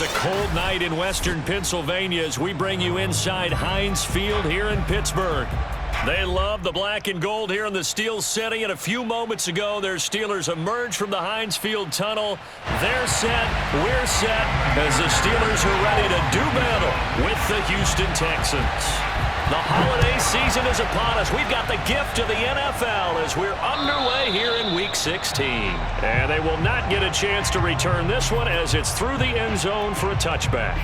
is a cold night in western Pennsylvania as we bring you inside Heinz Field here in Pittsburgh. They love the black and gold here in the Steel City, and a few moments ago, their Steelers emerged from the Heinz Field tunnel. They're set, we're set, as the Steelers are ready to do battle with the Houston Texans. The holiday season is upon us. We've got the gift of the NFL as we're underway here in Week 16. And they will not get a chance to return this one as it's through the end zone for a touchback.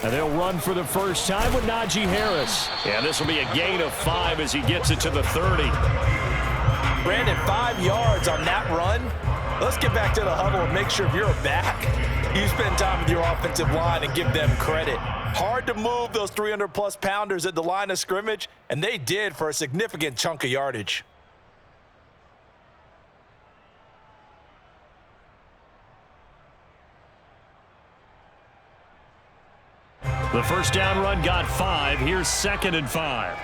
And they'll run for the first time with Najee Harris. And this will be a gain of 5 as he gets it to the 30. Brandon, 5 yards on that run. Let's get back to the huddle and make sure if you're a back, you spend time with your offensive line and give them credit. Hard to move those 300-plus pounders at the line of scrimmage, and they did for a significant chunk of yardage. The first down run got 5. Here's 2nd and 5.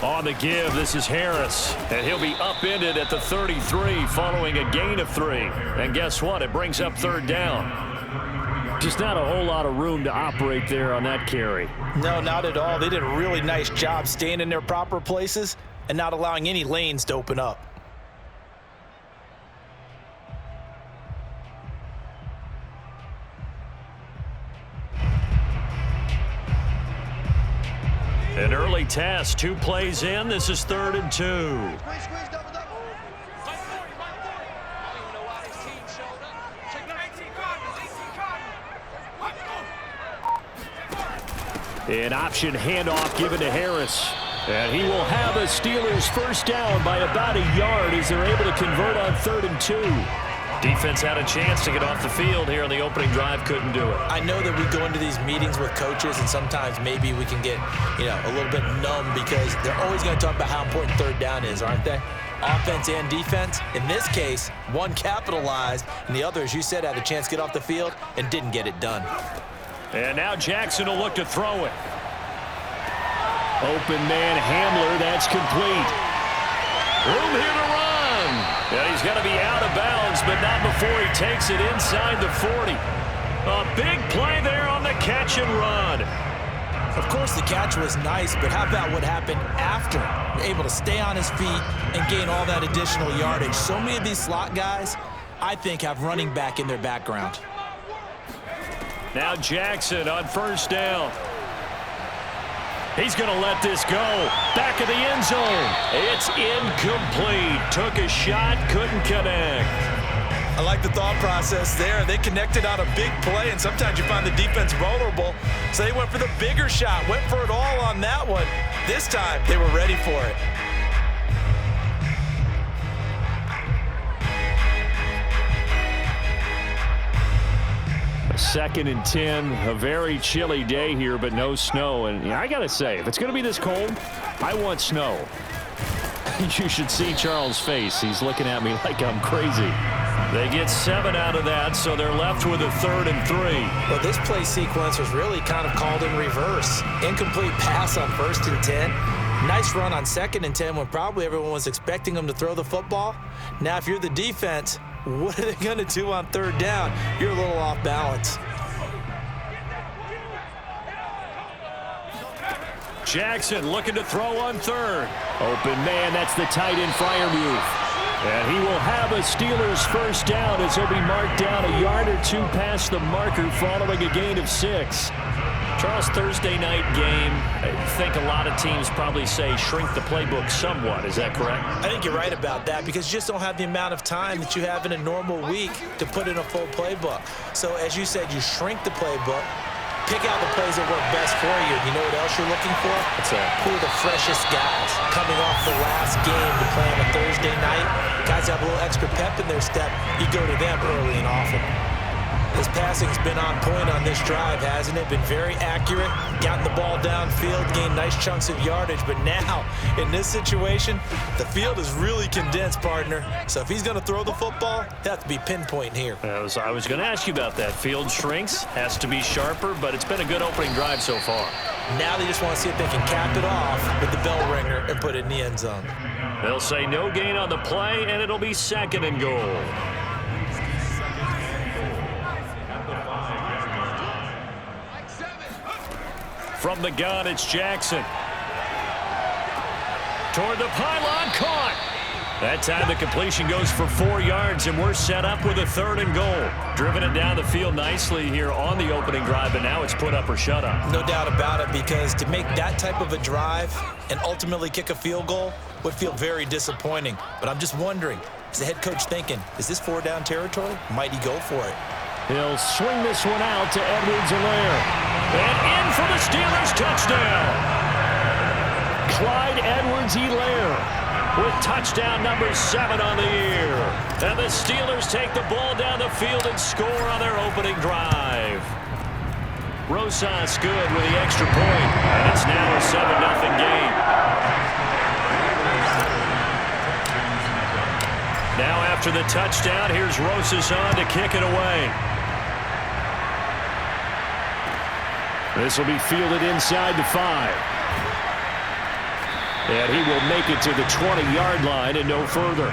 On the give, this is Harris. And he'll be upended at the 33 following a gain of 3. And guess what? It brings up 3rd down. Just not a whole lot of room to operate there on that carry. No, not at all. They did a really nice job staying in their proper places and not allowing any lanes to open up. An early test, 2 plays in. This is 3rd and 2. An option handoff given to Harris. And he will have a Steelers first down by about a yard as they're able to convert on 3rd and 2. Defense had a chance to get off the field here on the opening drive, couldn't do it. I know that we go into these meetings with coaches, and sometimes maybe we can get, a little bit numb because they're always going to talk about how important 3rd down is, aren't they? Offense and defense. In this case, one capitalized, and the other, as you said, had a chance to get off the field and didn't get it done. And now Jackson will look to throw it. Open man Hamler, that's complete. Room here to run. Yeah, he's got to be out of bounds, but not before he takes it inside the 40. A big play there on the catch and run. Of course, the catch was nice, but how about what happened after? Able to stay on his feet and gain all that additional yardage. So many of these slot guys, I think, have running back in their background. Now Jackson on first down. He's going to let this go. Back of the end zone. It's incomplete. Took a shot, couldn't connect. I like the thought process there. They connected on a big play, and sometimes you find the defense vulnerable. So they went for the bigger shot, went for it all on that one. This time, they were ready for it. Second and 10, a very chilly day here, but no snow. And I got to say, if it's going to be this cold, I want snow. You should see Charles' face. He's looking at me like I'm crazy. They get 7 out of that, so they're left with a 3rd and 3. Well, this play sequence was really kind of called in reverse. Incomplete pass on 1st and 10. Nice run on 2nd and 10 when probably everyone was expecting them to throw the football. Now, if you're the defense, what are they going to do on 3rd down? You're a little off balance. Jackson looking to throw on 3rd. Open man, that's the tight end Freiermuth. And he will have a Steelers first down as he'll be marked down a yard or 2 past the marker following a gain of 6. Charles, Thursday night game, I think a lot of teams probably say shrink the playbook somewhat. Is that correct? I think you're right about that because you just don't have the amount of time that you have in a normal week to put in a full playbook. So as you said, you shrink the playbook, pick out the plays that work best for you. You know what else you're looking for? What's that? Who are the freshest guys coming off the last game to play on a Thursday night? Guys have a little extra pep in their step. You go to them early and often. His passing's been on point on this drive, hasn't it? Been very accurate, gotten the ball downfield, gained nice chunks of yardage. But now, in this situation, the field is really condensed, partner. So if he's going to throw the football, he'll have to be pinpoint here. I was going to ask you about that. Field shrinks, has to be sharper, but it's been a good opening drive so far. Now they just want to see if they can cap it off with the bell ringer and put it in the end zone. They'll say no gain on the play, and it'll be 2nd and goal. From the gun, it's Jackson. Toward the pylon, caught. That time the completion goes for 4 yards, and we're set up with a 3rd and goal. Driven it down the field nicely here on the opening drive, but now it's put up or shut up. No doubt about it, because to make that type of a drive and ultimately kick a field goal would feel very disappointing. But I'm just wondering, is the head coach thinking, is this 4-down territory? Might he go for it? He'll swing this one out to Edwards-Helaire. And in for the Steelers touchdown. Clyde Edwards-Helaire with touchdown number 7 on the year. And the Steelers take the ball down the field and score on their opening drive. Rosas good with the extra point, and it's now a 7-0 game. Now after the touchdown, here's Rosas on to kick it away. This will be fielded inside the 5. And he will make it to the 20-yard line and no further.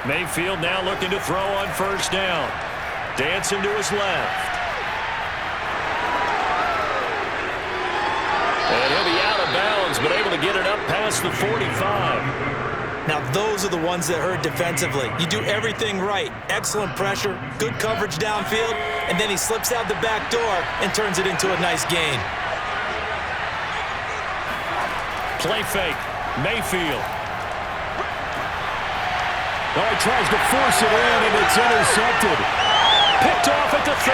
Mayfield now looking to throw on 1st down. Dancing to his left. And he'll be out of bounds, but able to get it up past the 45. Now, those are the ones that hurt defensively. You do everything right. Excellent pressure, good coverage downfield, and then he slips out the back door and turns it into a nice gain. Play fake. Mayfield. Oh, he tries to force it in, and it's intercepted. Picked off at the 30.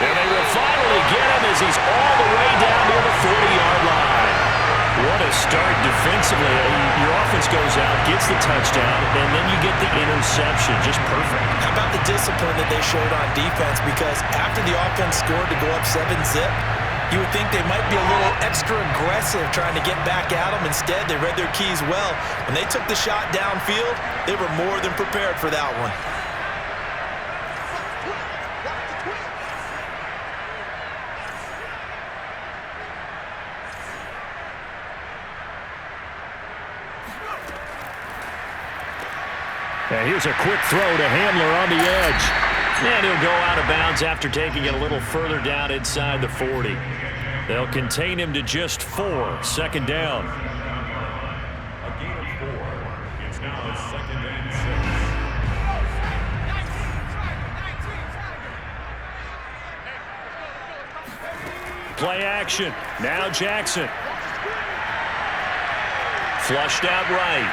And they will finally get him as he's all the way down near the 40-yard line. What a start defensively. Your offense goes out, gets the touchdown, and then you get the interception. Just perfect. How about the discipline that they showed on defense? Because after the offense scored to go up 7-zip, you would think they might be a little extra aggressive trying to get back at them. Instead, they read their keys well. When they took the shot downfield, they were more than prepared for that one. And here's a quick throw to Handler on the edge. And he'll go out of bounds after taking it a little further down inside the 40. They'll contain him to just 4. 2nd down. A gain of 4. It's now 2nd and 6. Play action. Now Jackson. Flushed out right.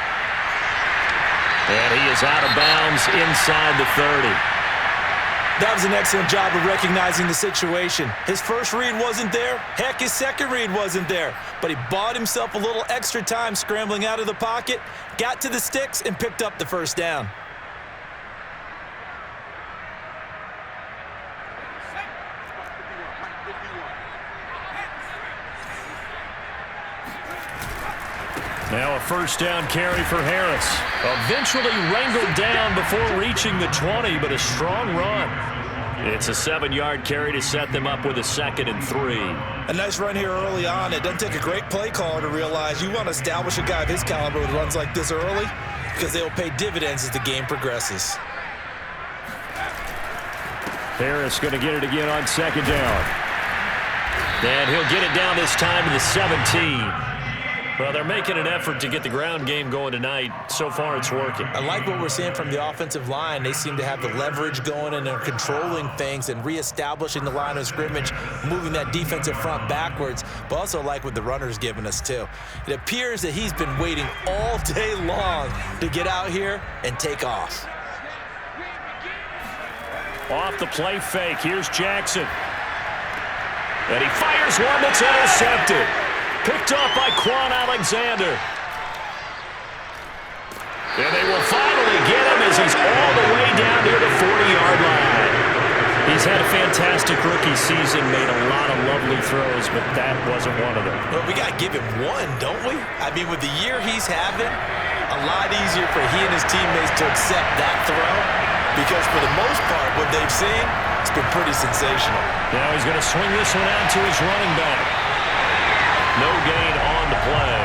And he is out of bounds inside the 30. That was an excellent job of recognizing the situation. His first read wasn't there. Heck, his second read wasn't there. But he bought himself a little extra time scrambling out of the pocket, got to the sticks, and picked up the 1st down. Now a 1st down carry for Harris. Eventually wrangled down before reaching the 20, but a strong run. It's a 7-yard carry to set them up with a 2nd and 3. A nice run here early on. It doesn't take a great play caller to realize you want to establish a guy of his caliber with runs like this early, because they will pay dividends as the game progresses. Harris going to get it again on 2nd down. And he'll get it down this time to the 17. Well, they're making an effort to get the ground game going tonight. So far, it's working. I like what we're seeing from the offensive line. They seem to have the leverage going, and they're controlling things and reestablishing the line of scrimmage, moving that defensive front backwards, but also like what the runner's giving us, too. It appears that he's been waiting all day long to get out here and take off. Off the play fake, here's Jackson. And he fires one that's intercepted. Picked off by Quan Alexander. And they will finally get him as he's all the way down near the 40-yard line. He's had a fantastic rookie season, made a lot of lovely throws, but that wasn't one of them. Well, we got to give him one, don't we? I mean, with the year he's having, a lot easier for he and his teammates to accept that throw, because for the most part, what they've seen, it's been pretty sensational. Now he's going to swing this one out to his running back. No gain on the play,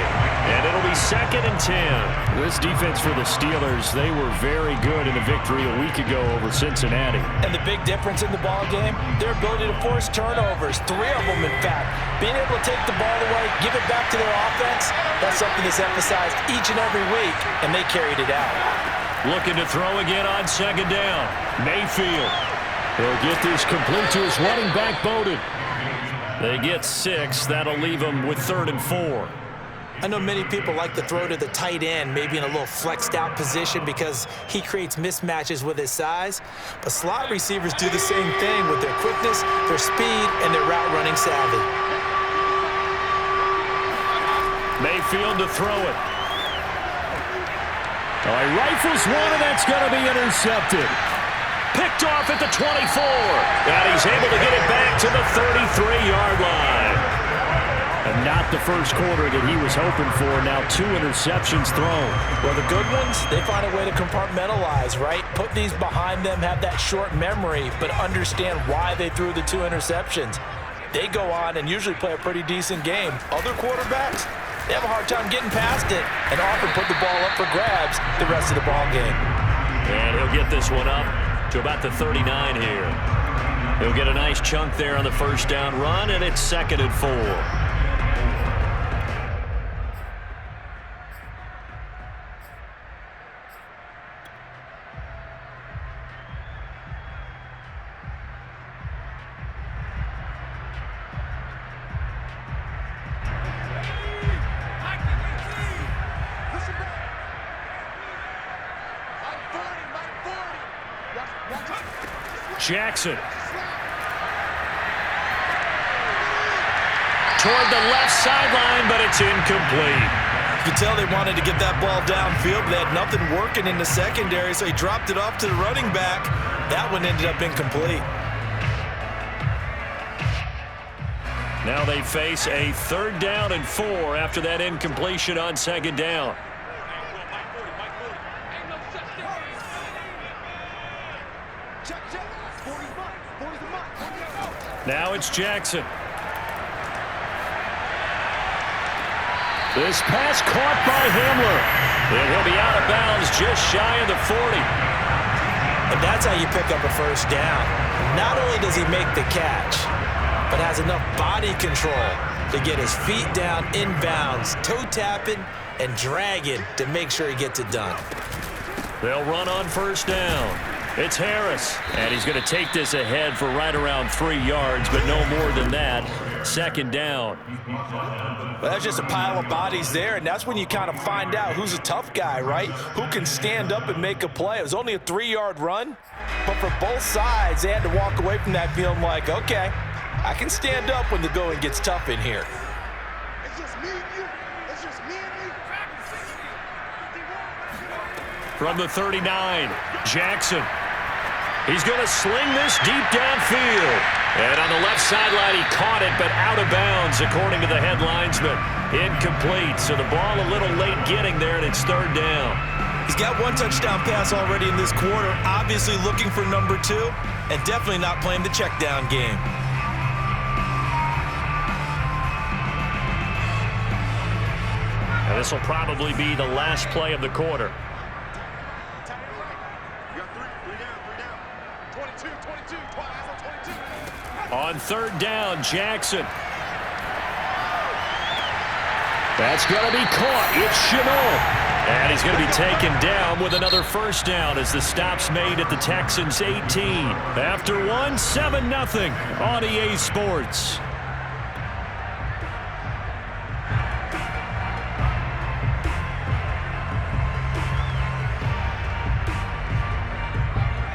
and it'll be 2nd and 10. This defense for the Steelers, they were very good in the victory a week ago over Cincinnati. And the big difference in the ball game, their ability to force turnovers, 3 of them in fact. Being able to take the ball away, give it back to their offense, that's something that's emphasized each and every week, and they carried it out. Looking to throw again on 2nd down. Mayfield. He'll get this complete to his running back, Bowden. They get 6. That'll leave them with 3rd and 4. I know many people like to throw to the tight end, maybe in a little flexed out position because he creates mismatches with his size. But slot receivers do the same thing with their quickness, their speed, and their route running savvy. Mayfield to throw it. Oh, he rifles one, and that's going to be intercepted. Picked off at the 24, and he's able to get it back to the 33-yard line. And not the first quarter that he was hoping for. Now 2 interceptions thrown. Well, the good ones, they find a way to compartmentalize, right? Put these behind them, have that short memory, but understand why they threw the 2 interceptions. They go on and usually play a pretty decent game. Other quarterbacks, they have a hard time getting past it and often put the ball up for grabs the rest of the ball game. And he'll get this one up to about the 39 here. He'll get a nice chunk there on the first down run, and it's 2nd and 4. Jackson. Toward the left sideline, but it's incomplete. You could tell they wanted to get that ball downfield, but they had nothing working in the secondary, so he dropped it off to the running back. That one ended up incomplete. Now they face a 3rd down and 4 after that incompletion on 2nd down. Now it's Jackson. This pass caught by Hamler. And he'll be out of bounds just shy of the 40. And that's how you pick up a first down. Not only does he make the catch, but has enough body control to get his feet down inbounds, toe tapping and dragging to make sure he gets it done. They'll run on 1st down. It's Harris, and he's going to take this ahead for right around 3 yards, but no more than that. 2nd down. Well, that's just a pile of bodies there, and that's when you kind of find out who's a tough guy, right? Who can stand up and make a play. It was only a 3-yard run, but for both sides, they had to walk away from that feeling like, okay, I can stand up when the going gets tough in here. It's just me and you. It's just me and you. From the 39, Jackson. He's going to sling this deep downfield. And on the left sideline, he caught it, but out of bounds, according to the head linesman. Incomplete, so the ball a little late getting there, and it's 3rd down. He's got 1 touchdown pass already in this quarter, obviously looking for number 2, and definitely not playing the check down game. And this will probably be the last play of the quarter. On 3rd down, Jackson. That's going to be caught. It's Chenault. And he's going to be taken down with another first down as the stop's made at the Texans' 18. After one, 7-0 on EA Sports.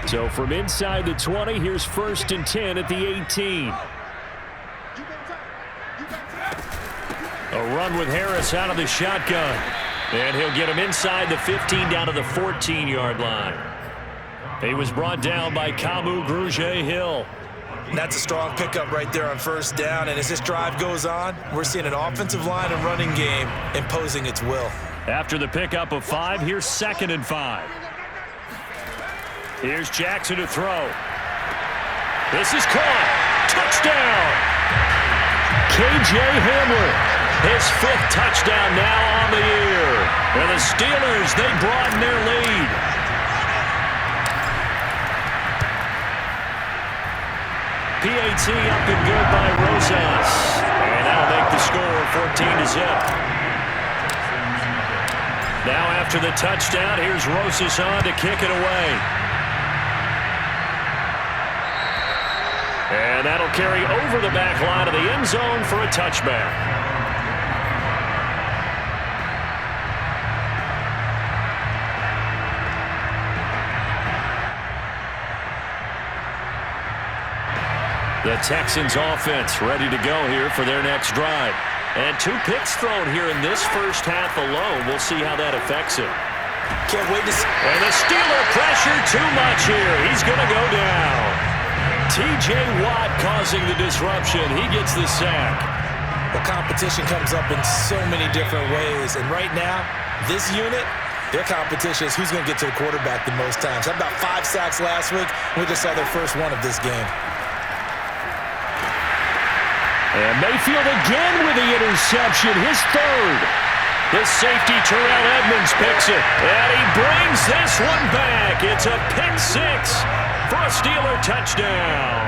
So from inside the 20, here's 1st and 10 at the 18. A run with Harris out of the shotgun. And he'll get him inside the 15 down to the 14-yard line. He was brought down by Kamu Grugier-Hill. That's a strong pickup right there on first down. And as this drive goes on, we're seeing an offensive line and running game imposing its will. After the pickup of 5, here's 2nd and 5. Here's Jackson to throw. This is caught. Touchdown! K.J. Hamler. His 5th touchdown now on the year. And the Steelers, they broaden their lead. PAT up and good by Rosas. And that'll make the score 14-0. Now after the touchdown, here's Rosas on to kick it away. And that'll carry over the back line of the end zone for a touchback. The Texans offense ready to go here for their next drive. And 2 picks thrown here in this first half alone. We'll see how that affects him. Can't wait to see. And the Steeler pressure too much here. He's going to go down. T.J. Watt causing the disruption. He gets the sack. The competition comes up in so many different ways. And right now, this unit, their competition is who's going to get to the quarterback the most times. How about 5 sacks last week? We just saw their first one of this game. And Mayfield again with the interception, his 3rd. The safety, Terrell Edmonds, picks it. And he brings this one back. It's a pick 6 for a Steeler touchdown.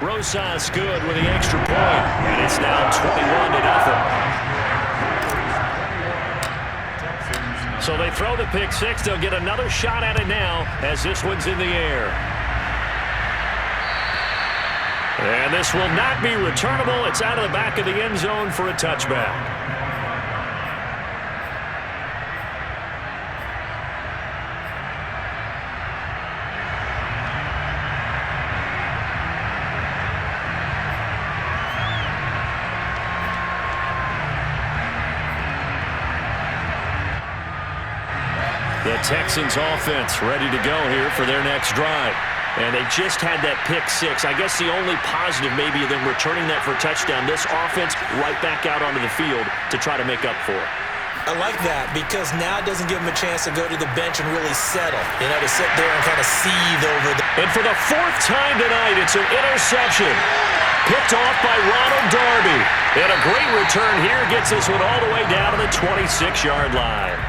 Rosas good with the extra point. And it's now 21-0. So they throw the pick 6. They'll get another shot at it now as this one's in the air. And this will not be returnable. It's out of the back of the end zone for a touchback. The Texans offense ready to go here for their next drive. And they just had that pick 6. I guess the only positive maybe of them returning that for a touchdown. This offense right back out onto the field to try to make up for it. I like that because now it doesn't give them a chance to go to the bench and really settle. You know, to sit there and kind of seethe over the... And for the 4th time tonight, it's an interception. Picked off by Ronald Darby. And a great return here gets this one all the way down to the 26-yard line.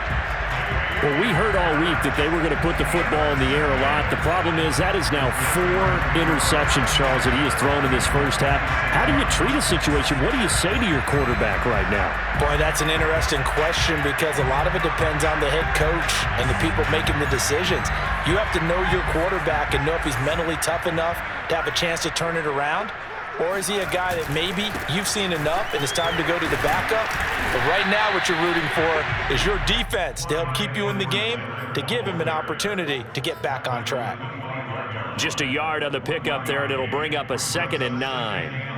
Well, we heard all week that they were going to put the football in the air a lot. The problem is that is now 4 interceptions, Charles, that he has thrown in this first half. How do you treat a situation? What do you say to your quarterback right now? Boy, that's an interesting question because a lot of it depends on the head coach and the people making the decisions. You have to know your quarterback and know if he's mentally tough enough to have a chance to turn it around. Or is he a guy that maybe you've seen enough and it's time to go to the backup? But right now what you're rooting for is your defense to help keep you in the game, to give him an opportunity to get back on track. Just a yard on the pickup there, and it'll bring up a 2nd and 9.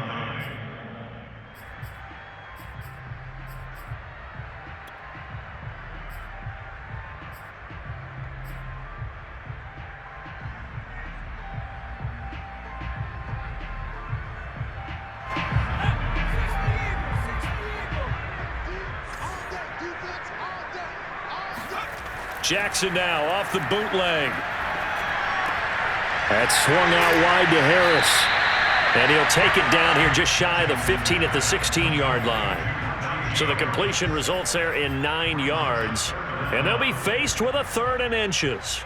Jackson now off the bootleg. That's swung out wide to Harris. And he'll take it down here just shy of the 15 at the 16-yard line. So the completion results there in 9 yards. And they'll be faced with a 3rd and inches.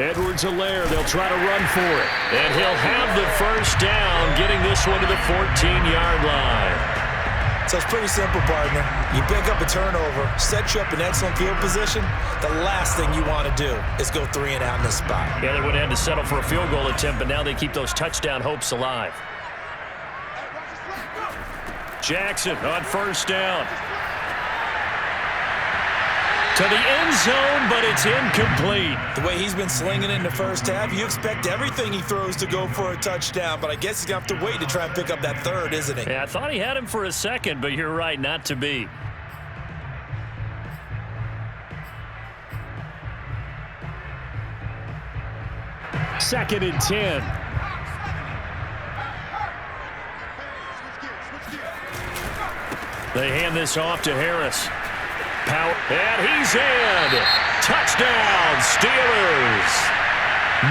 Edwards-Helaire, they'll try to run for it. And he'll have the first down, getting this one to the 14-yard line. So it's pretty simple, partner. You pick up a turnover, set you up in excellent field position. The last thing you want to do is go 3 and out in this spot. Yeah, they would have had to settle for a field goal attempt, but now they keep those touchdown hopes alive. Jackson on first down. To the end zone, but it's incomplete. The way he's been slinging it in the first half, you expect everything he throws to go for a touchdown, but I guess he's going to have to wait to try and pick up that third, isn't he? Yeah, I thought he had him for a second, but you're right, not to be. Second and 10. They hand this off to Harris. And he's in. Touchdown, Steelers.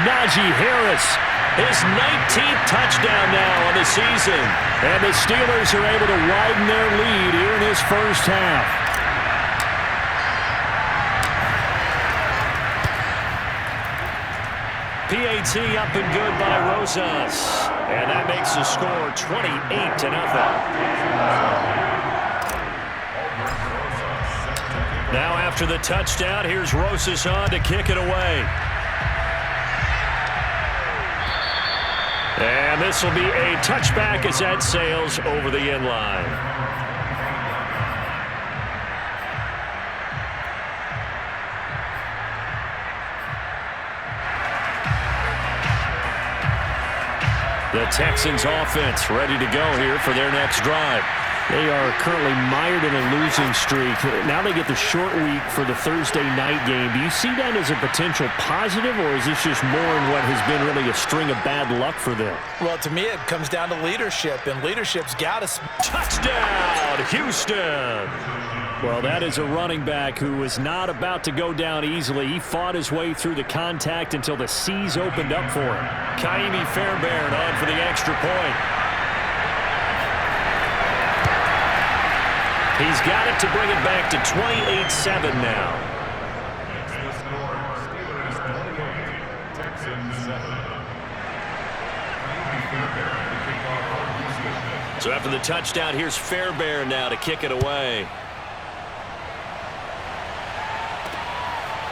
Najee Harris, his 19th touchdown now on the season. And the Steelers are able to widen their lead here in this first half. PAT up and good by Rosas. And that makes the score 28-0. Now after the touchdown, here's Rosas on to kick it away. And this will be a touchback as that sails over the end line. The Texans offense ready to go here for their next drive. They are currently mired in a losing streak. Now they get the short week for the Thursday night game. Do you see that as a potential positive, or is this just more in what has been really a string of bad luck for them? Well, to me, it comes down to leadership, and leadership's got to... Touchdown, Houston! Well, that is a running back who was not about to go down easily. He fought his way through the contact until the seas opened up for him. Kaimi Fairbairn on for the extra point. He's got it to bring it back to 28-7 now. Steelers 28, Texans 7. So after the touchdown, here's Fairbairn now to kick it away.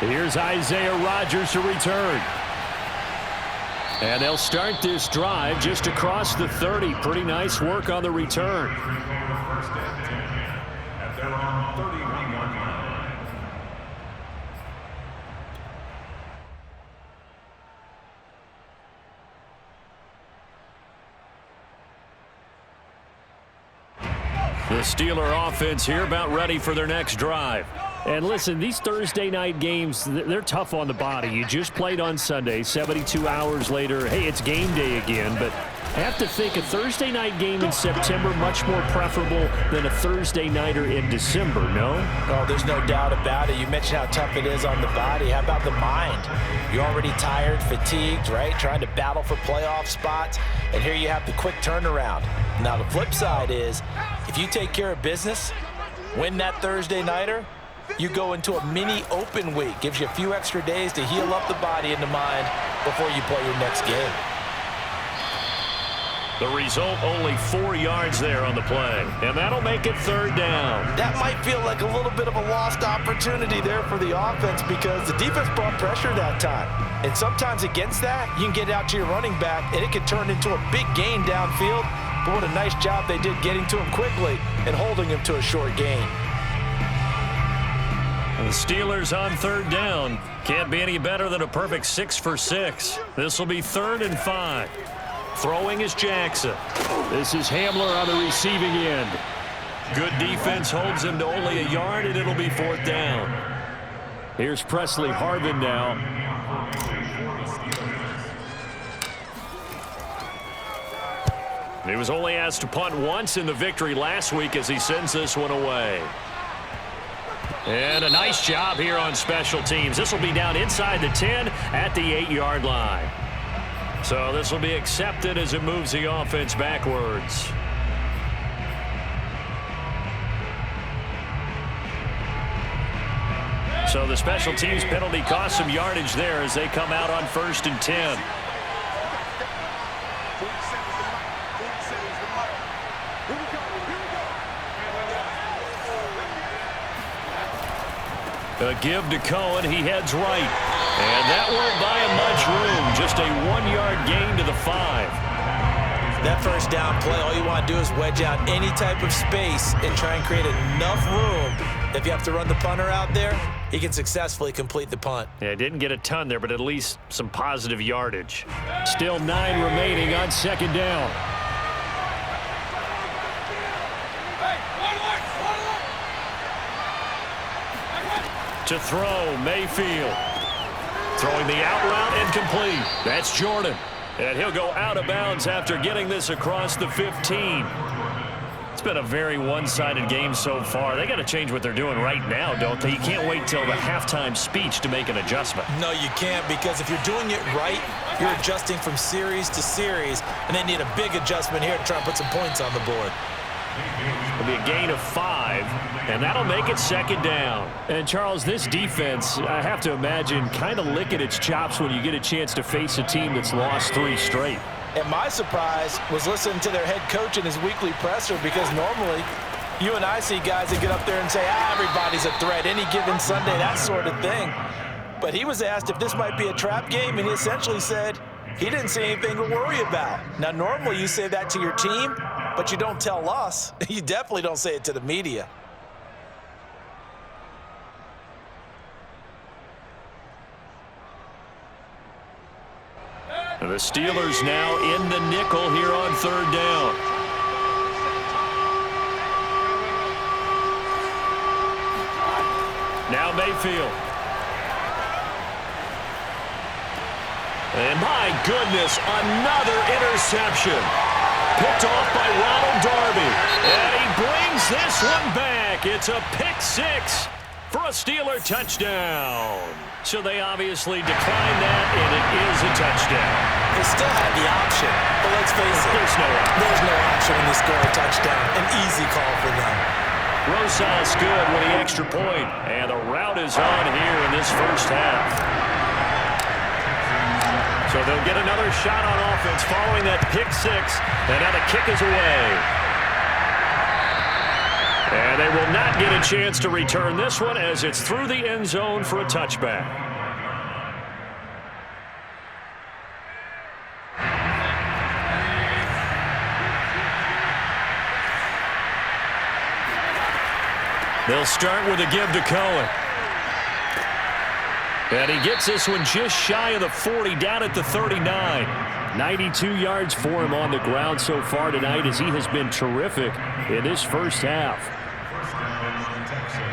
Here's Isaiah Rodgers to return. And they'll start this drive just across the 30. Pretty nice work on the return. First and 10. And they're on 31-yard line. The Steeler offense here about ready for their next drive. And listen, these Thursday night games, they're tough on the body. You just played on Sunday, 72 hours later. Hey, it's game day again, but I have to think a Thursday night game in September much more preferable than a Thursday nighter in December, no? Oh, there's no doubt about it. You mentioned how tough it is on the body. How about the mind? You're already tired, fatigued, right? Trying to battle for playoff spots. And here you have the quick turnaround. Now, the flip side is, if you take care of business, win that Thursday nighter, you go into a mini open week. Gives you a few extra days to heal up the body and the mind before you play your next game. The result, only 4 yards there on the play. And that'll make it third down. That might feel like a little bit of a lost opportunity there for the offense because the defense brought pressure that time. And sometimes against that, you can get out to your running back, and it can turn into a big gain downfield. But what a nice job they did getting to him quickly and holding him to a short gain. The Steelers on third down. Can't be any better than a perfect 6 for 6. This will be 3rd and 5. Throwing is Jackson. This is Hamler on the receiving end. Good defense holds him to only a yard, and it'll be 4th down. Here's Presley Harvin now. He was only asked to punt once in the victory last week as he sends this one away. And a nice job here on special teams. This will be down inside the 10 at the 8-yard line. So this will be accepted as it moves the offense backwards. So the special teams penalty cost some yardage there as they come out on 1st and 10. A give to Cohen. He heads right. And that won't buy him much room. Just a 1-yard gain to the 5. That first down play, all you want to do is wedge out any type of space and try and create enough room. If you have to run the punter out there, he can successfully complete the punt. Yeah, didn't get a ton there, but at least some positive yardage. Still 9 remaining on 2nd down. To throw, Mayfield. Throwing the out route and complete. That's Jordan. And he'll go out of bounds after getting this across the 15. It's been a very one-sided game so far. They got to change what they're doing right now, don't they? You can't wait till the halftime speech to make an adjustment. No, you can't, because if you're doing it right, you're adjusting from series to series, and they need a big adjustment here to try and put some points on the board. It'll be a gain of 5, and that'll make it 2nd down. And, Charles, this defense, I have to imagine, kind of licking its chops when you get a chance to face a team that's lost 3 straight. And my surprise was listening to their head coach in his weekly presser, because normally you and I see guys that get up there and say, everybody's a threat, any given Sunday, that sort of thing. But he was asked if this might be a trap game, and he essentially said he didn't see anything to worry about. Now, normally you say that to your team, but you don't tell us. You definitely don't say it to the media. The Steelers now in the nickel here on 3rd down. Now Mayfield. And my goodness, another interception. Picked off by Ronald Darby. And he brings this one back. It's a pick 6 for a Steeler touchdown. So they obviously declined that, and it is a touchdown. They still had the option, but let's face it, There's no option when they score a touchdown. An easy call for them. Rosas good with the extra point, and the route is on here in this first half. So they'll get another shot on offense following that pick 6, and now the kick is away. And they will not get a chance to return this one as it's through the end zone for a touchback. They'll start with a give to Cohen. And he gets this one just shy of the 40, down at the 39. 92 yards for him on the ground so far tonight, as he has been terrific in this first half. First down, Texans.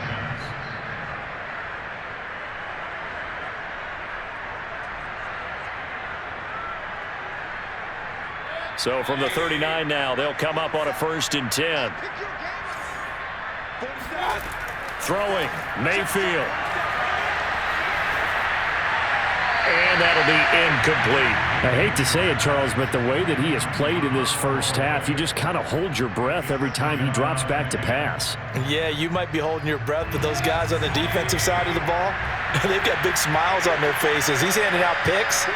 So from the 39 now, they'll come up on a 1st and 10. Throwing, Mayfield. And that'll be incomplete. I hate to say it, Charles, but the way that he has played in this first half, you just kind of hold your breath every time he drops back to pass. Yeah, you might be holding your breath, but those guys on the defensive side of the ball, they've got big smiles on their faces. He's handing out picks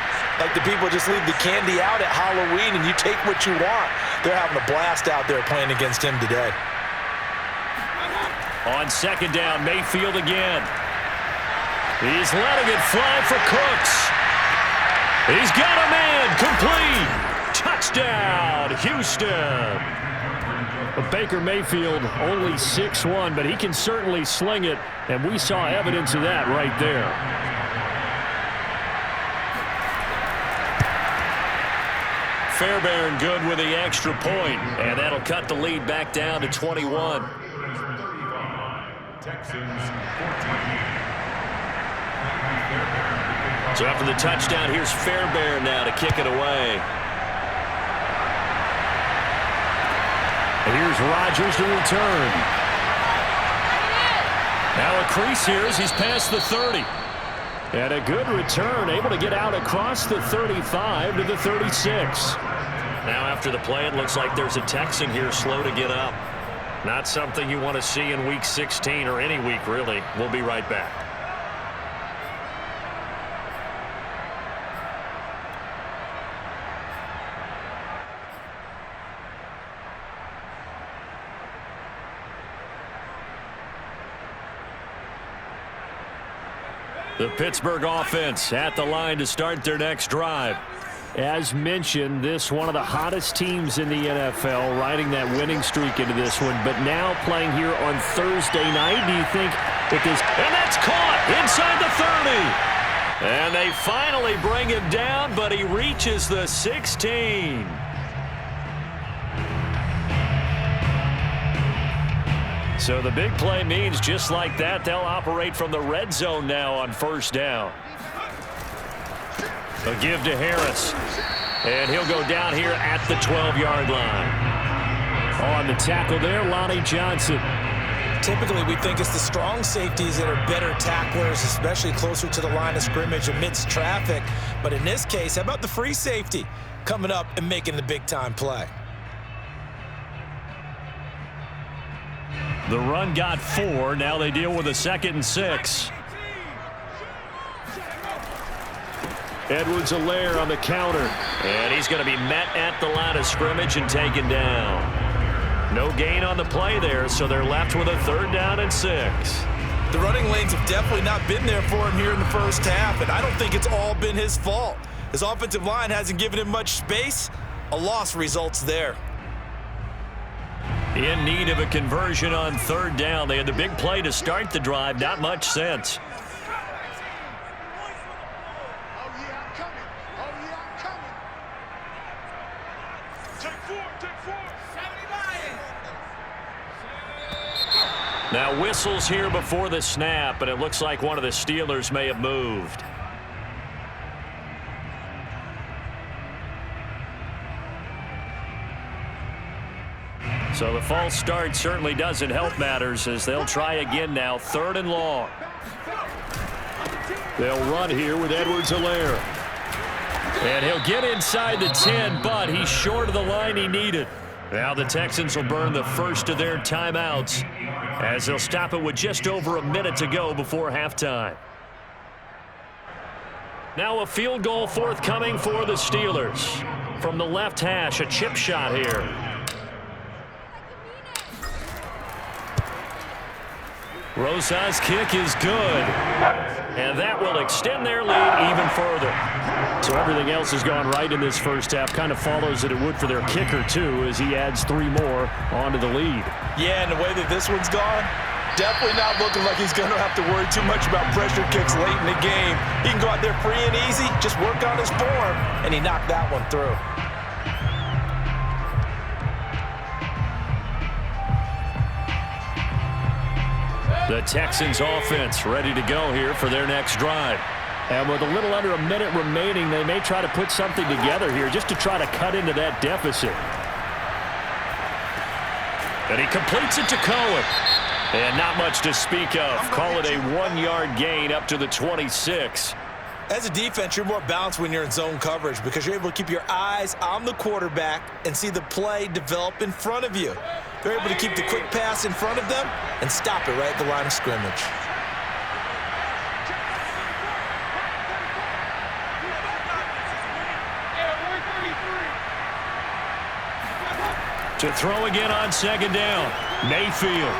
like the people just leave the candy out at Halloween and you take what you want. They're having a blast out there playing against him today. On 2nd down, Mayfield again. He's letting it fly for Cooks. He's got a man. Complete. Touchdown, Houston. Baker Mayfield only 6'1", but he can certainly sling it, and we saw evidence of that right there. Fairbairn good with the extra point, and that'll cut the lead back down to 21. Texans 14. So after the touchdown, here's Fairbairn now to kick it away. And here's Rodgers to return. Now a crease here as he's past the 30. And a good return, able to get out across the 35 to the 36. Now after the play, it looks like there's a Texan here slow to get up. Not something you want to see in Week 16 or any week, really. We'll be right back. The Pittsburgh offense at the line to start their next drive. As mentioned, this one of the hottest teams in the NFL, riding that winning streak into this one, but now playing here on Thursday night. Do you think that this... And that's caught inside the 30. And they finally bring him down, but he reaches the 16. So the big play means just like that, they'll operate from the red zone now on first down. A give to Harris. And he'll go down here at the 12-yard line. On the tackle there, Lonnie Johnson. Typically, we think it's the strong safeties that are better tacklers, especially closer to the line of scrimmage amidst traffic. But in this case, how about the free safety coming up and making the big-time play? The run got 4. Now they deal with a 2nd and 6. Edwards-Helaire on the counter. And he's going to be met at the line of scrimmage and taken down. No gain on the play there, so they're left with a 3rd down and 6. The running lanes have definitely not been there for him here in the first half, and I don't think it's all been his fault. His offensive line hasn't given him much space. A loss results there. In need of a conversion on 3rd down. They had the big play to start the drive. Not much sense. Now whistles here before the snap, and it looks like one of the Steelers may have moved. So the false start certainly doesn't help matters as they'll try again now. 3rd and long. They'll run here with Edwards-Helaire. And he'll get inside the 10, but he's short of the line he needed. Now the Texans will burn the first of their timeouts as they'll stop it with just over a minute to go before halftime. Now a field goal forthcoming for the Steelers. From the left hash, a chip shot here. Rosa's kick is good. And that will extend their lead even further. So everything else has gone right in this first half. Kind of follows that it would for their kicker, too, as he adds 3 more onto the lead. Yeah, and the way that this one's gone, definitely not looking like he's going to have to worry too much about pressure kicks late in the game. He can go out there free and easy, just work on his form, and he knocked that one through. The Texans offense ready to go here for their next drive. And with a little under a minute remaining, they may try to put something together here just to try to cut into that deficit. And he completes it to Cohen. And not much to speak of. Call it a 1-yard gain up to the 26. As a defense, you're more balanced when you're in zone coverage because you're able to keep your eyes on the quarterback and see the play develop in front of you. They're able to keep the quick pass in front of them and stop it right at the line of scrimmage. To throw again on 2nd down. Mayfield.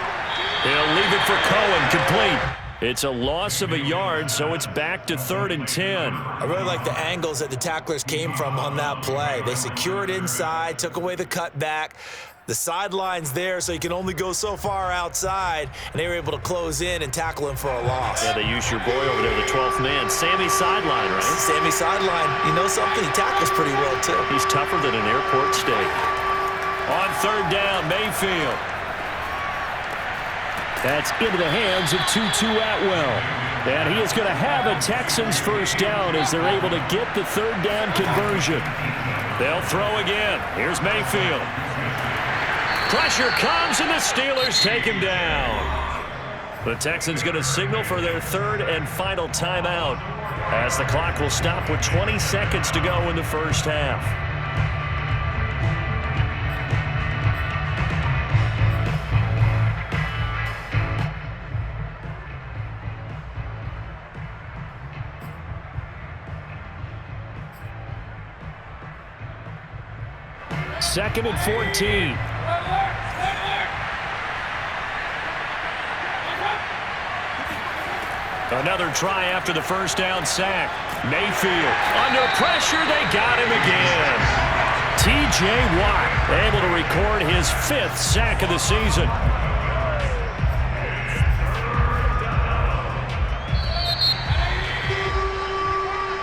He'll leave it for Cohen, complete. It's a loss of a yard, so it's back to 3rd and 10. I really like the angles that the tacklers came from on that play. They secured inside, took away the cutback. The sideline's there, so you can only go so far outside, and they were able to close in and tackle him for a loss. Yeah, they used your boy over there, the 12th man. Sammy sideline, right? Sammy sideline. You know something? He tackles pretty well, too. He's tougher than an airport steak. On 3rd down, Mayfield. That's into the hands of Tutu Atwell. And he is going to have a Texans first down as they're able to get the 3rd down conversion. They'll throw again. Here's Mayfield. Pressure comes, and the Steelers take him down. The Texans going to signal for their 3rd and final timeout as the clock will stop with 20 seconds to go in the first half. Second and 14. Another try after the first down sack. Mayfield under pressure. They got him again. T.J. Watt able to record his 5th sack of the season.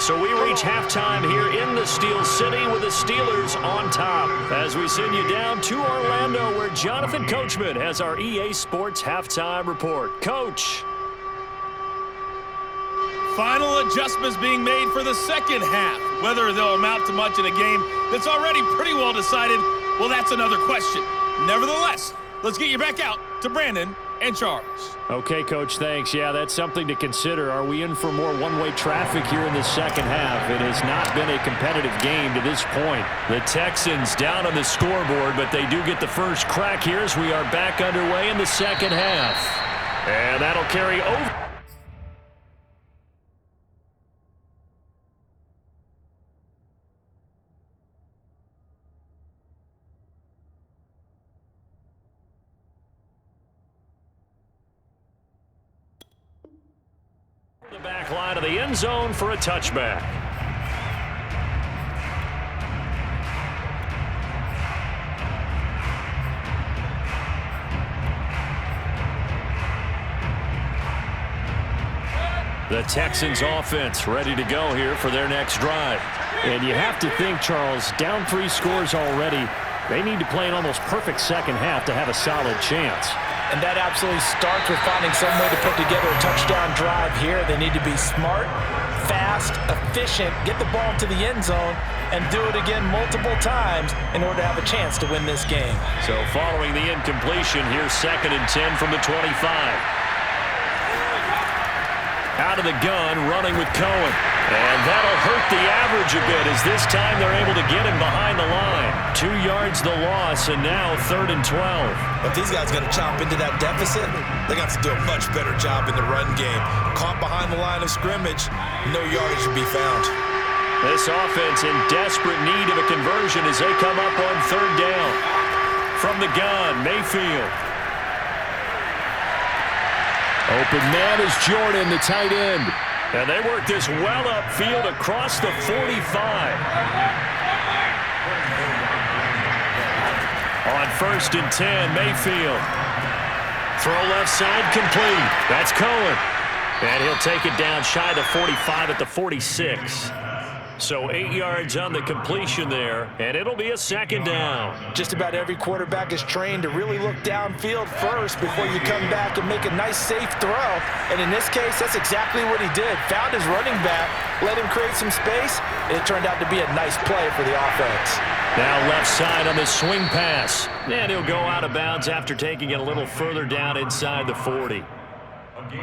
So we reach halftime here in the Steel City with the Steelers on top as we send you down to Orlando where Jonathan Coachman has our EA Sports halftime report. Coach. Final adjustments being made for the second half. Whether they'll amount to much in a game that's already pretty well decided, well, that's another question. Nevertheless, let's get you back out to Brandon and Charles. Okay, Coach, thanks. Yeah, that's something to consider. Are we in for more one-way traffic here in the second half? It has not been a competitive game to this point. The Texans down on the scoreboard, but they do get the first crack here as we are back underway in the second half. And that'll carry over. The back line of the end zone for a touchback. The Texans offense ready to go here for their next drive. And you have to think, Charles, down 3 scores already. They need to play an almost perfect second half to have a solid chance. And that absolutely starts with finding some way to put together a touchdown drive here. They need to be smart, fast, efficient, get the ball to the end zone, and do it again multiple times in order to have a chance to win this game. So following the incompletion, here's 2nd and 10 from the 25. Out of the gun, running with Cohen. And that'll hurt the average a bit as this time they're able to get him behind the line. 2 yards the loss, and now 3rd and 12. If these guys are going to chop into that deficit, they got to do a much better job in the run game. Caught behind the line of scrimmage, no yardage to be found. This offense in desperate need of a conversion as they come up on 3rd down. From the gun, Mayfield. Open man is Jordan, the tight end. And they work this well upfield across the 45. On 1st and 10, Mayfield. Throw left side complete. That's Cohen. And he'll take it down shy of the 45 at the 46. So 8 yards on the completion there, and it'll be a 2nd down. Just about every quarterback is trained to really look downfield first before you come back and make a nice, safe throw. And in this case, that's exactly what he did. Found his running back, let him create some space, and it turned out to be a nice play for the offense. Now left side on the swing pass. And he'll go out of bounds after taking it a little further down inside the 40.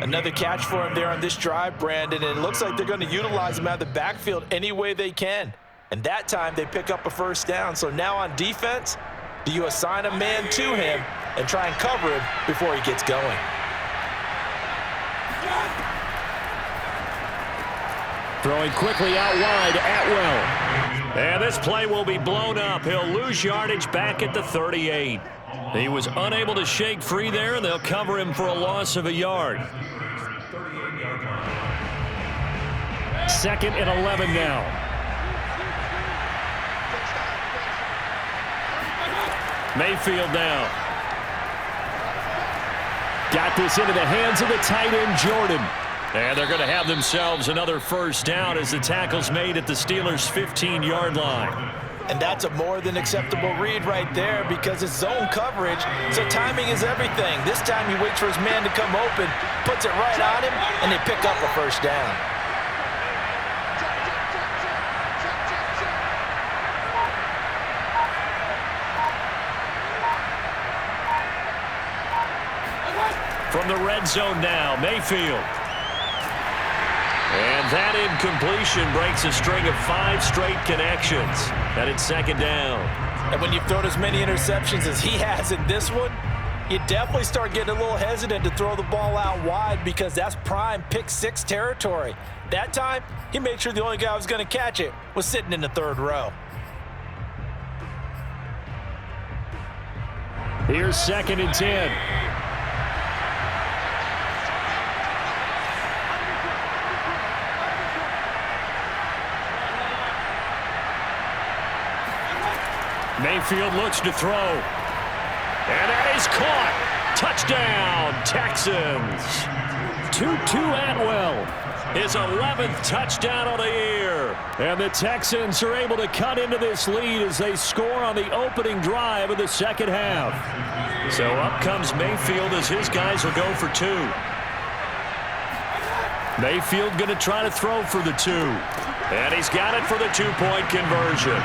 Another catch for him there on this drive, Brandon, and it looks like they're going to utilize him out of the backfield any way they can. And that time they pick up a 1st down. So now on defense, do you assign a man to him and try and cover him before he gets going? Throwing quickly out wide, Atwell. And this play will be blown up. He'll lose yardage back at the 38. He was unable to shake free there, and they'll cover him for a loss of a yard. 2nd and 11 now. Mayfield now. Got this into the hands of the tight end, Jordan. And they're going to have themselves another 1st down as the tackle's made at the Steelers' 15-yard line. And that's a more than acceptable read right there because it's zone coverage, so timing is everything. This time he waits for his man to come open, puts it right on him, and they pick up a 1st down. From the red zone now, Mayfield. And that incompletion breaks a string of 5 straight connections. And it's 2nd down. And when you've thrown as many interceptions as he has in this one, you definitely start getting a little hesitant to throw the ball out wide because that's prime pick 6 territory. That time, he made sure the only guy who was going to catch it was sitting in the 3rd row. Here's 2nd and 10. Mayfield looks to throw. And that is caught. Touchdown, Texans. Tutu Atwell, his 11th touchdown of the year. And the Texans are able to cut into this lead as they score on the opening drive of the second half. So up comes Mayfield as his guys will go for two. Mayfield going to try to throw for the two. And he's got it for the two-point conversion.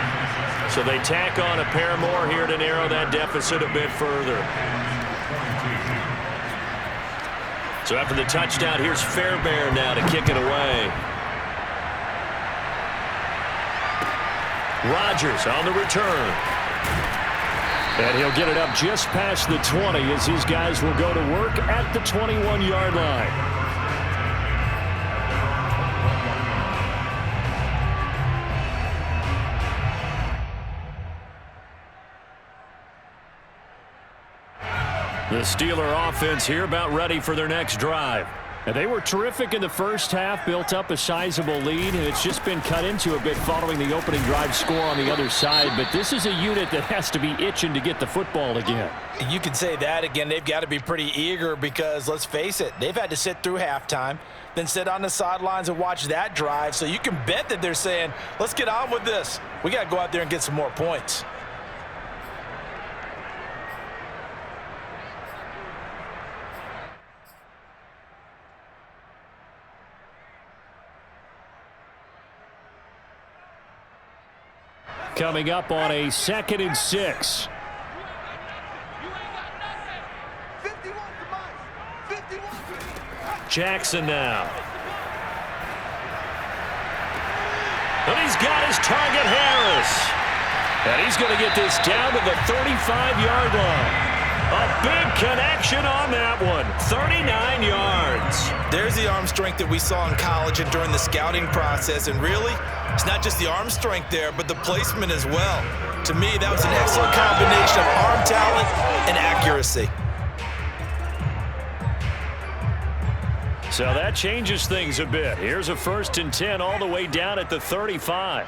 So they tack on a pair more here to narrow that deficit a bit further. So after the touchdown, here's Fairbairn now to kick it away. Rodgers on the return. And he'll get it up just past the 20 as these guys will go to work at the 21-yard line. The Steeler offense here about ready for their next drive. And they were terrific in the first half, built up a sizable lead, and it's just been cut into a bit following the opening drive score on the other side. But this is a unit that has to be itching to get the football again. You can say that again. They've got to be pretty eager because, let's face it, they've had to sit through halftime, then sit on the sidelines and watch that drive. So you can bet that they're saying, let's get on with this. We got to go out there and get some more points. Coming up on a 2nd and 6. Jackson now. And he's got his target, Harris. And he's going to get this down to the 35-yard line. A big connection on that one. 39 yards. There's the arm strength that we saw in college and during the scouting process. And really, it's not just the arm strength there, but the placement as well. To me, that was an excellent combination of arm talent and accuracy. So that changes things a bit. Here's a 1st and 10 all the way down at the 35.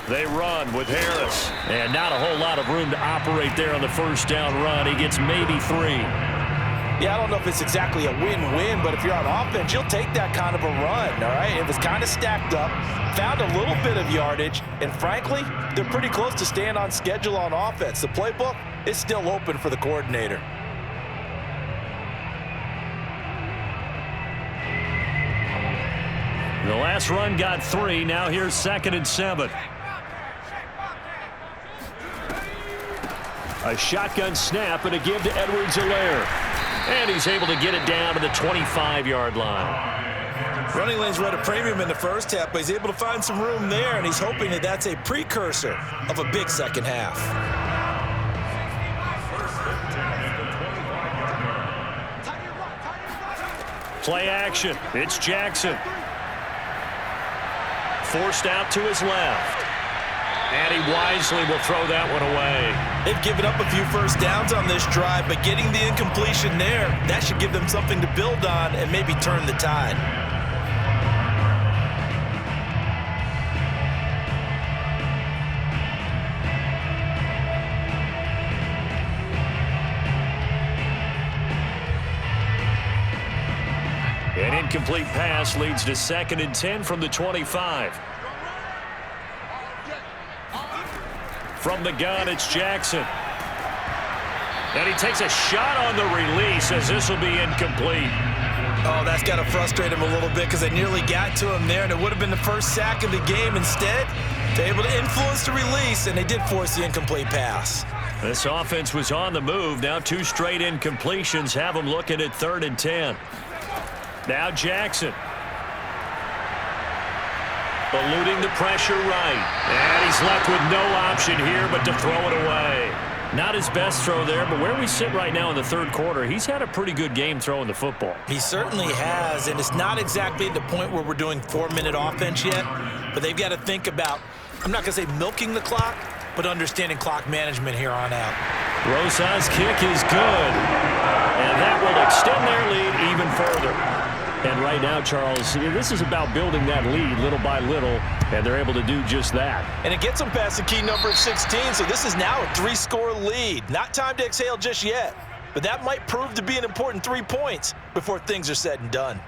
They run with Harris. And not a whole lot of room to operate there on the first down run. He gets maybe 3. Yeah, I don't know if it's exactly a win-win, but if you're on offense, you'll take that kind of a run, all right? It was kind of stacked up, found a little bit of yardage, and frankly, they're pretty close to staying on schedule on offense. The playbook is still open for the coordinator. The last run got 3. Now here's 2nd and 7. A shotgun snap and a give to Edwards-Helaire. And he's able to get it down to the 25-yard line. Running lanes were at a premium in the first half, but he's able to find some room there, and he's hoping that that's a precursor of a big second half. Play action. It's Jackson. Forced out to his left. And he wisely will throw that one away. They've given up a few first downs on this drive, but getting the incompletion there, that should give them something to build on and maybe turn the tide. An incomplete pass leads to 2nd and 10 from the 25. From the gun, it's Jackson. And he takes a shot on the release as this will be incomplete. Oh, that's got to frustrate him a little bit because they nearly got to him there, and it would have been the first sack of the game. Instead, they're able to influence the release, and they did force the incomplete pass. This offense was on the move. Now 2 straight incompletions have them looking at 3rd and 10. Now Jackson. Eluding the pressure right. And he's left with no option here but to throw it away. Not his best throw there, but where we sit right now in the 3rd quarter, he's had a pretty good game throwing the football. He certainly has, and it's not exactly at the point where we're doing 4-minute offense yet, but they've got to think about, I'm not going to say milking the clock, but understanding clock management here on out. Rosa's kick is good, and that will extend their lead even further. And right now, Charles, this is about building that lead little by little, and they're able to do just that. And it gets them past the key number of 16, so this is now a 3-score lead. Not time to exhale just yet, but that might prove to be an important 3 points before things are said and done.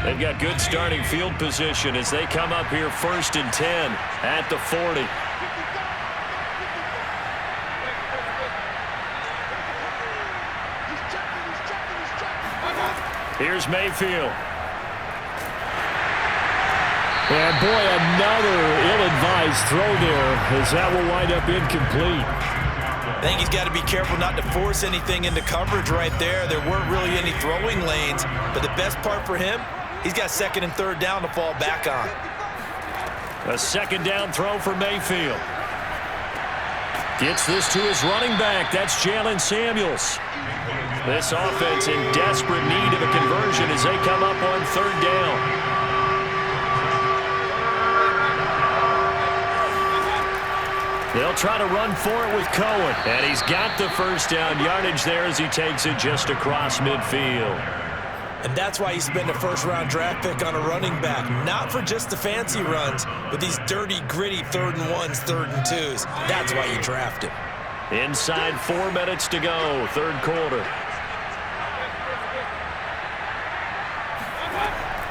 They've got good starting field position as they come up here 1st and 10 at the 40. Here's Mayfield. And boy, another ill-advised throw there, as that will wind up incomplete. I think he's got to be careful not to force anything into coverage right there. There weren't really any throwing lanes, but the best part for him, he's got 2nd and 3rd down to fall back on. A 2nd down throw for Mayfield. Gets this to his running back. That's Jalen Samuels. This offense in desperate need of a conversion as they come up on 3rd down. They'll try to run for it with Cohen. And he's got the 1st down yardage there as he takes it just across midfield. And that's why you spend a 1st-round draft pick on a running back. Not for just the fancy runs, but these dirty, gritty 3rd and 1s, 3rd and 2s. That's why you draft him. Inside 4 minutes to go, 3rd quarter.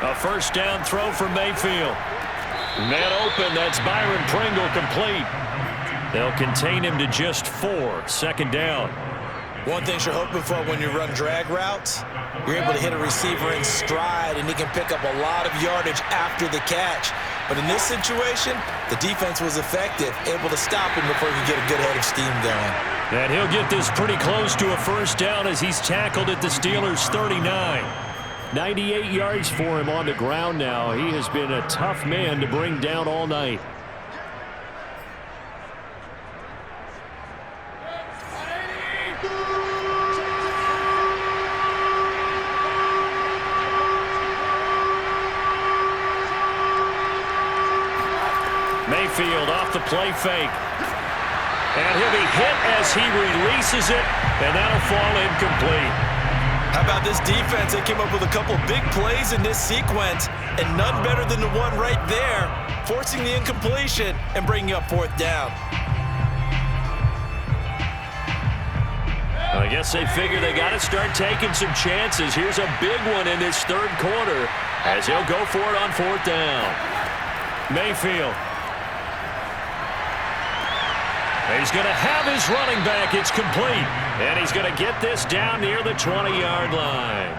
A 1st down throw for Mayfield. Man open, that's Byron Pringle complete. They'll contain him to just 4, 2nd down. One thing you're hoping for when you run drag routes, you're able to hit a receiver in stride, and he can pick up a lot of yardage after the catch. But in this situation, the defense was effective, able to stop him before he could get a good head of steam going. And he'll get this pretty close to a 1st down as he's tackled at the Steelers' 39. 98 yards for him on the ground now. He has been a tough man to bring down all night. Mayfield off the play fake. And he'll be hit as he releases it, and that'll fall incomplete. How about this defense? They came up with a couple big plays in this sequence, and none better than the one right there, forcing the incompletion and bringing up 4th down. I guess they figure they got to start taking some chances. Here's a big one in this 3rd quarter as he'll go for it on 4th down. Mayfield. He's going to have his running back. It's complete. And he's going to get this down near the 20-yard line.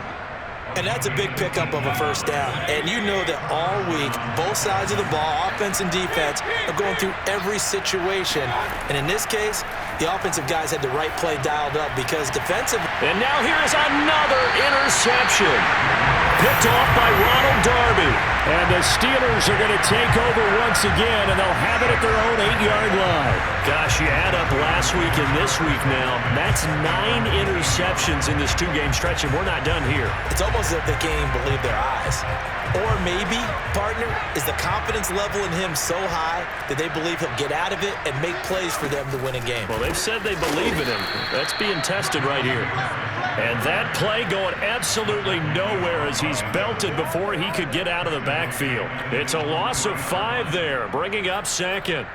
And that's a big pickup of a 1st down. And you know that all week, both sides of the ball, offense and defense, are going through every situation. And in this case, the offensive guys had the right play dialed up because defensive. And now here is another interception. Picked off by Ronald Darby. And the Steelers are going to take over once again, and they'll have it at their own 8-yard line. Gosh, you add up last week and this week now. That's 9 interceptions in this 2-game stretch, and we're not done here. It's almost as if they can't even believe their eyes. Or maybe, partner, is the confidence level in him so high that they believe he'll get out of it and make plays for them to win a game. Well, they've said they believe in him. That's being tested right here. And that play going absolutely nowhere as he's belted before he could get out of the backfield. It's a loss of 5 there, bringing up 2nd.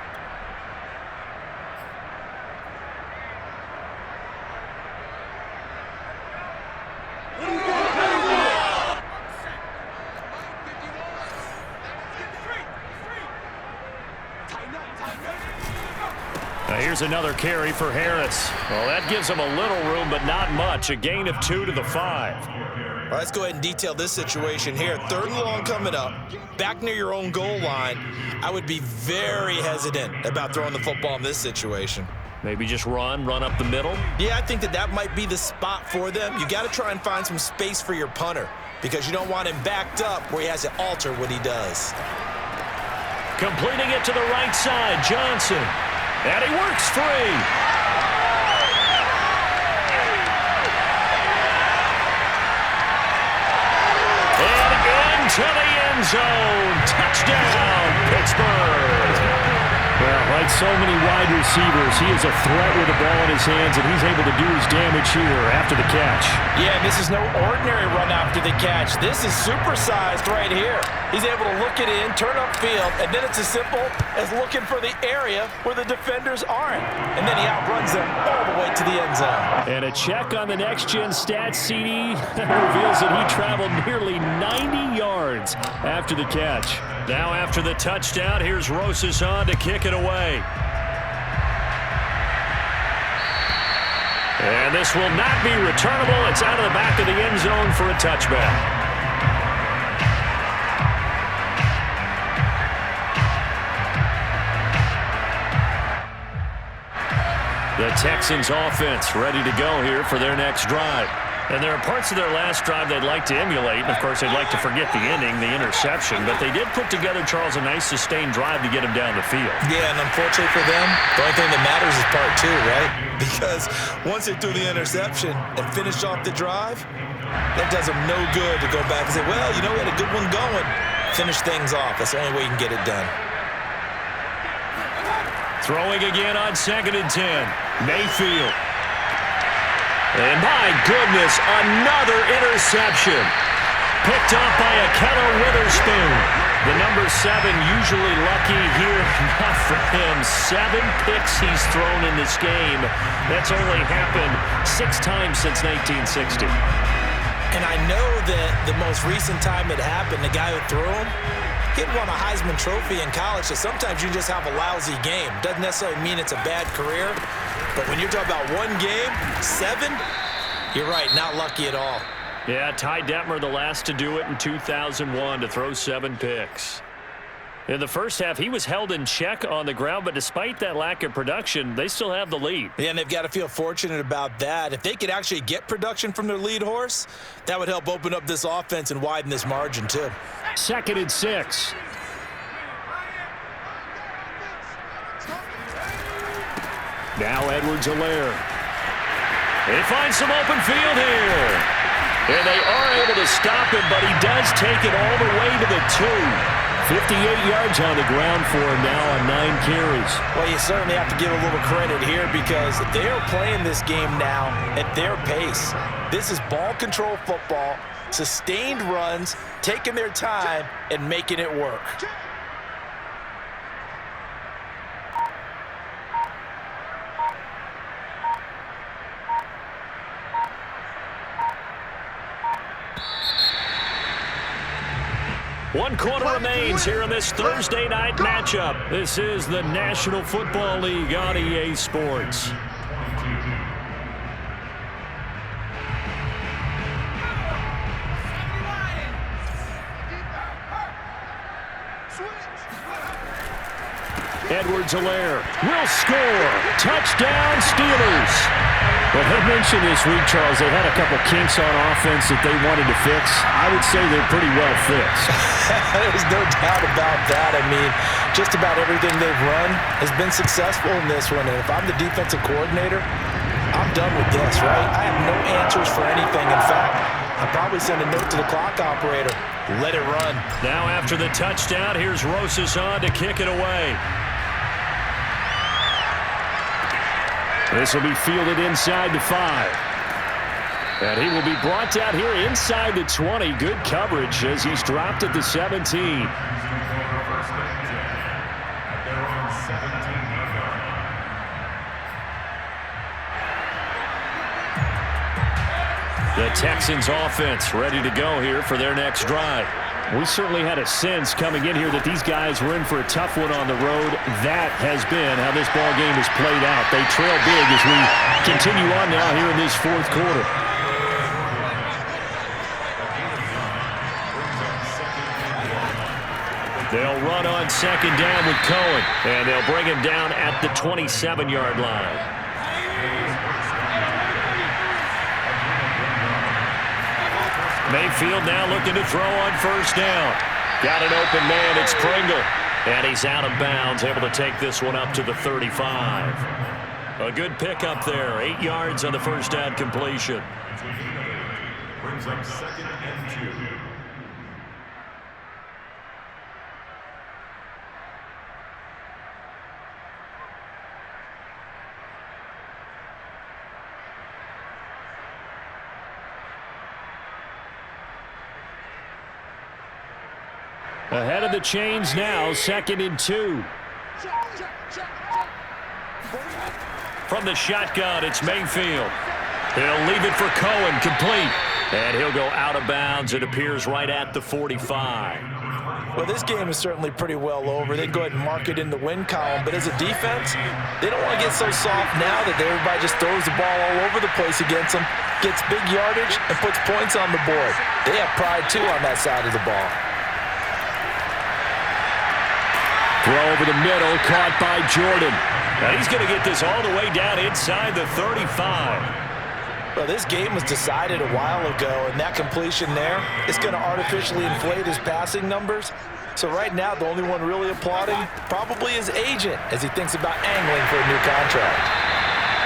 Now here's another carry for Harris. Well, that gives him a little room, but not much. A gain of 2 to the 5. All right, let's go ahead and detail this situation here. 3rd and long coming up, back near your own goal line. I would be very hesitant about throwing the football in this situation. Maybe just run up the middle? Yeah, I think that might be the spot for them. You got to try and find some space for your punter because you don't want him backed up where he has to alter what he does. Completing it to the right side, Johnson. And he works free. And into the end zone. Touchdown, Pittsburgh. Well, like so many wide receivers. He is a threat with the ball in his hands, and he's able to do his damage here after the catch. Yeah, and this is no ordinary run after the catch. This is supersized right here. He's able to look it in, turn upfield, and then it's as simple as looking for the area where the defenders aren't. And then he outruns them all the way to the end zone. And a check on the next-gen stats CD reveals that he traveled nearly 90 yards after the catch. Now after the touchdown, here's Rosas on to kick it away. And this will not be returnable. It's out of the back of the end zone for a touchback. The Texans offense ready to go here for their next drive. And there are parts of their last drive they'd like to emulate. And, of course, they'd like to forget the ending, the interception. But they did put together, Charles, a nice sustained drive to get him down the field. Yeah, and unfortunately for them, the only thing that matters is part two, right? Because once they threw the interception and finished off the drive, that does them no good to go back and say, well, you know, we had a good one going. Finish things off. That's the only way you can get it done. Throwing again on 2nd and 10. Mayfield. And my goodness, another interception. Picked up by a Keller Witherspoon. The number 7 usually lucky here. Not for him. 7 picks he's thrown in this game. That's only happened 6 times since 1960. And I know that the most recent time it happened, the guy who threw him, he'd won a Heisman Trophy in college, so sometimes you just have a lousy game. Doesn't necessarily mean it's a bad career, but when you're talking about one game, 7, you're right, not lucky at all. Yeah, Ty Detmer, the last to do it in 2001, to throw 7 picks. In the first half, he was held in check on the ground, but despite that lack of production, they still have the lead. Yeah, and they've got to feel fortunate about that. If they could actually get production from their lead horse, that would help open up this offense and widen this margin too. 2nd and 6. Now Edwards-Helaire. He finds some open field here. And they are able to stop him, but he does take it all the way to the 2. 58 yards on the ground for him now on 9 carries. Well, you certainly have to give a little credit here because they're playing this game now at their pace. This is ball control football, sustained runs, taking their time, and making it work. One quarter remains here in this Thursday night matchup. This is the National Football League on EA Sports. Edwards-Helaire will score. Touchdown, Steelers. Well, they mentioned this week, Charles, they had a couple kinks on offense that they wanted to fix. I would say they're pretty well fixed. There's no doubt about that. I mean, just about everything they've run has been successful in this one. And if I'm the defensive coordinator, I'm done with this, right? I have no answers for anything. In fact, I'll probably send a note to the clock operator. Let it run. Now after the touchdown, here's Rosas on to kick it away. This will be fielded inside the 5. And he will be brought down here inside the 20. Good coverage as he's dropped at the 17. The Texans offense ready to go here for their next drive. We certainly had a sense coming in here that these guys were in for a tough one on the road. That has been how this ball game has played out. They trail big as we continue on now here in this 4th quarter. They'll run on 2nd down with Cohen, and they'll bring him down at the 27-yard line. Mayfield now looking to throw on 1st down. Got an open man, it's Pringle. And he's out of bounds, able to take this one up to the 35. A good pickup there, 8 yards on the 1st down completion. Brings up 2nd and 2. Ahead of the chains now, 2nd and 2. From the shotgun, it's Mayfield. He'll leave it for Cohen, complete. And he'll go out of bounds. It appears right at the 45. Well, this game is certainly pretty well over. They go ahead and mark it in the win column. But as a defense, they don't want to get so soft now that everybody just throws the ball all over the place against them, gets big yardage, and puts points on the board. They have pride, too, on that side of the ball. Throw over the middle, caught by Jordan. Now he's going to get this all the way down inside the 35. Well, this game was decided a while ago, and that completion there is going to artificially inflate his passing numbers. So right now, the only one really applauding probably his agent as he thinks about angling for a new contract.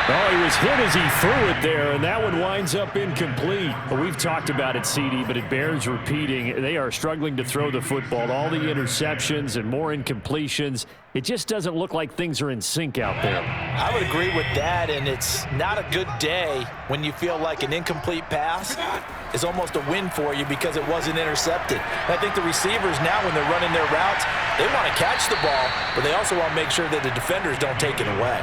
Oh, he was hit as he threw it there, and that one winds up incomplete. Well, we've talked about it, CD, but it bears repeating. They are struggling to throw the football. All the interceptions and more incompletions. It just doesn't look like things are in sync out there. I would agree with that, and it's not a good day when you feel like an incomplete pass is almost a win for you because it wasn't intercepted. And I think the receivers now, when they're running their routes, they want to catch the ball, but they also want to make sure that the defenders don't take it away.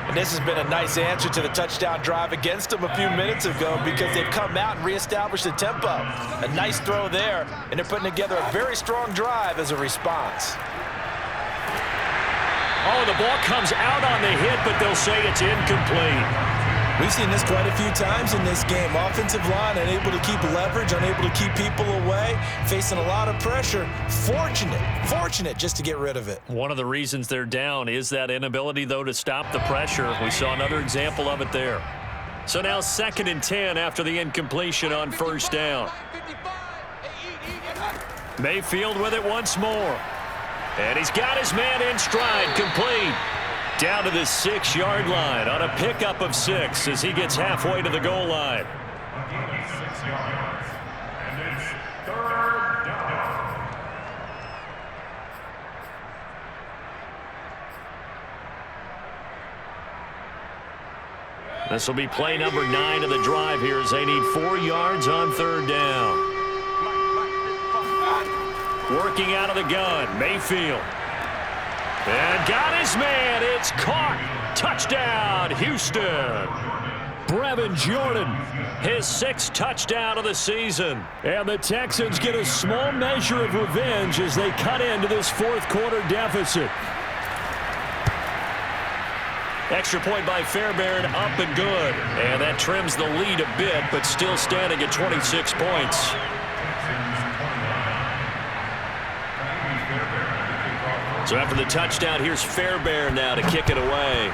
And this has been a nice answer to the touchdown drive against them a few minutes ago because they've come out and reestablished the tempo. A nice throw there, and they're putting together a very strong drive as a response. Oh, the ball comes out on the hit, but they'll say it's incomplete. We've seen this quite a few times in this game. Offensive line unable to keep leverage, unable to keep people away, facing a lot of pressure. Fortunate just to get rid of it. One of the reasons they're down is that inability, though, to stop the pressure. We saw another example of it there. So now 2nd and 10 after the incompletion on 1st down. Mayfield with it once more. And he's got his man in stride, complete. Down to the 6-yard line on a pickup of 6 as he gets halfway to the goal line. 6 yards. And it's 3rd down. This will be play number 9 of the drive here as they need 4 yards on 3rd down. Working out of the gun, Mayfield. And got his man. It's caught. Touchdown, Houston. Brevin Jordan. His 6th touchdown of the season. And the Texans get a small measure of revenge as they cut into this 4th quarter deficit. Extra point by Fairbairn, up and good. And that trims the lead a bit, but still standing at 26 points. So after the touchdown, here's Fairbairn now to kick it away.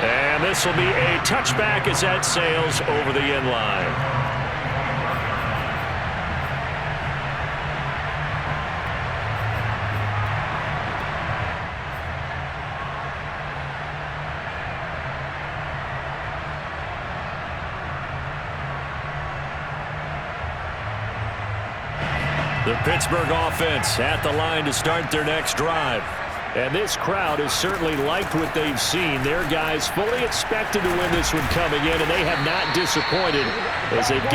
And this will be a touchback as that sails over the end line. The Pittsburgh offense at the line to start their next drive. And this crowd has certainly liked what they've seen. Their guys fully expected to win this one coming in, and they have not disappointed as they've